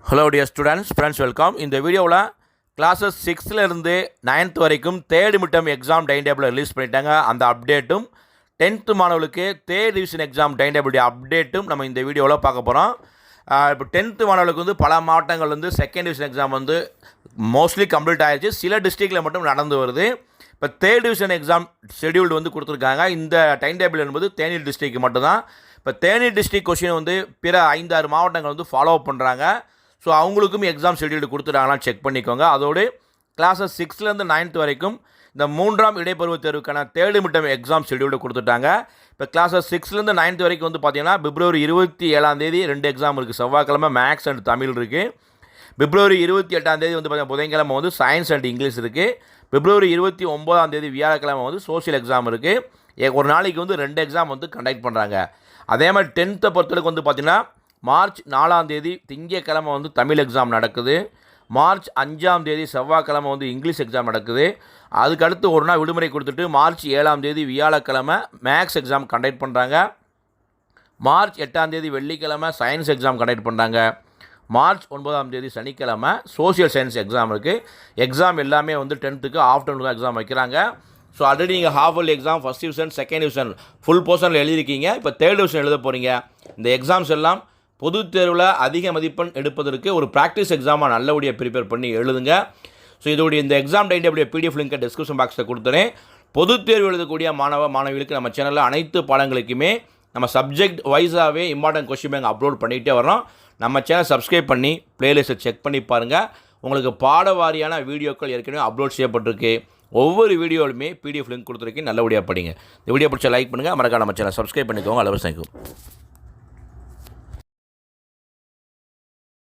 Hello dear students, friends, welcome. இந்த வீடியோவில் classes 6லேருந்து 9th வரைக்கும் third midterm exam time table release பண்ணிட்டாங்க. அந்த அப்டேட்டும் 10th மாணவர்களுக்கு தேர்ட் டிவிஷன் எக்ஸாம் டைம் டேபிளுடைய அப்டேட்டும் நம்ம இந்த வீடியோவில் பார்க்க போகிறோம். இப்போ 10th மாணவர்களுக்கு வந்து பல மாவட்டங்கள் வந்து செகண்ட் டிவிஷன் எக்ஸாம் வந்து மோஸ்ட்லி கம்ப்ளீட் ஆகிடுச்சு. சில டிஸ்ட்ரிக்டில் மட்டும் நடந்து வருது. இப்போ தேர்ட் டிவிஷன் எக்ஸாம் ஷெடியூல்டு வந்து கொடுத்துருக்காங்க. இந்த டைம் டேபிள் என்பது தேனி டிஸ்ட்ரிக்ட் மட்டும்தான். இப்போ தேனி டிஸ்ட்ரிக்ட் கொஸ்டின் வந்து பிற 5-6 மாவட்டங்கள் வந்து ஃபாலோ பண்ணுறாங்க. ஸோ அவங்களுக்கும் எக்ஸாம் ஷெடியூல்டு கொடுத்துட்டாங்களான்னு செக் பண்ணிக்கோங்க. அதோடு கிளாஸஸ் 6லேருந்து 9th வரைக்கும் இந்த 3ஆம் இடைப்பருவத் தேர்வுக்கான தேர்ட் மிட்டம் எக்ஸாம் ஷெடியூல்டு கொடுத்துட்டாங்க. இப்போ கிளாஸஸ் 6லேருந்து 9th வரைக்கும் வந்து பார்த்தீங்கன்னா பிப்ரவரி 27 2 எக்ஸாம் இருக்குது. செவ்வாய்க்கிழமை மேக்ஸ் அண்ட் தமிழ் இருக்குது. பிப்ரவரி 28 வந்து பார்த்தீங்கன்னா புதன்கிழமை வந்து சயின்ஸ் அண்ட் இங்கிலீஷ் இருக்குது. பிப்ரவரி 29 வியாழக்கிழமை வந்து சோஷியல் எக்ஸாம் இருக்குது. ஒரு நாளைக்கு வந்து 2 எக்ஸாம் வந்து கண்டக்ட் பண்ணுறாங்க. அதே மாதிரி 10th பொறுத்தவரைக்கும் வந்து பார்த்திங்கன்னா மார்ச் 4 திங்கட்கிழமை வந்து தமிழ் எக்ஸாம் நடக்குது. மார்ச் 5 செவ்வாய்க்கிழமை வந்து இங்கிலீஷ் எக்ஸாம் நடக்குது. அதுக்கடுத்து ஒரு நாள் விடுமுறை கொடுத்துட்டு மார்ச் 7 வியாழக்கிழமை மேக்ஸ் எக்ஸாம் கண்டக்ட் பண்ணுறாங்க. மார்ச் 8 வெள்ளிக்கிழமை சயின்ஸ் எக்ஸாம் கண்டக்ட் பண்ணுறாங்க. மார்ச் 9 சனிக்கிழமை சோஷியல் சயின்ஸ் எக்ஸாம் இருக்குது. எக்ஸாம் எல்லாமே வந்து 10th ஆஃப்டர்நூன் தான் எக்ஸாம் வைக்கிறாங்க. ஸோ ஆல்ரெடி நீங்கள் half yearly exam first division second division full போர்ஷனில் எழுதியிருக்கீங்க. இப்போ தேர்ட் டிவிஷன் எழுத போகிறீங்க. இந்த எக்ஸாம்ஸ் எல்லாம் பொதுத் தேர்வில் அதிக மதிப்பெண் எடுப்பதற்கு ஒரு ப்ராக்டிஸ் எக்ஸாமாக நல்லபடியாக ப்ரிப்பேர் பண்ணி எழுதுங்க. ஸோ இதோடைய இந்த எக்ஸாம் டைம் டேபிளுடைய பிடிஎஃப் லிங்கை டிஸ்கிரிப்ஷன் பாக்ஸில் கொடுத்துறேன். பொதுத் தேர்வு எழுதக்கூடிய மாணவிகளுக்கு நம்ம சேனலில் அனைத்து பாடங்களுக்குமே நம்ம சப்ஜெக்ட் வைஸாகவே இம்பார்ட்டன்ட் கொஸ்டின் பேங்க் அப்லோட் பண்ணிகிட்டே வரோம். நம்ம சேனல் சப்ஸ்கிரைப் பண்ணி ப்ளேலிஸ்ட்டை செக் பண்ணி பாருங்கள். உங்களுக்கு பாட வாரியான வீடியோக்கள் ஏற்கனவே அப்லோட் செய்யப்பட்டிருக்கு. ஒவ்வொரு வீடியோலுமே பிடிஎஃப் லிங்க் கொடுத்துருக்கேன். நல்லபடியாக படிங்க. இந்த வீடியோ பிடிச்ச லைக் பண்ணுங்கள். மறக்காம நம்ம சேனல் சப்ஸ்கிரைப் பண்ணிக்கோங்க. அளவு தேங்க்யூ.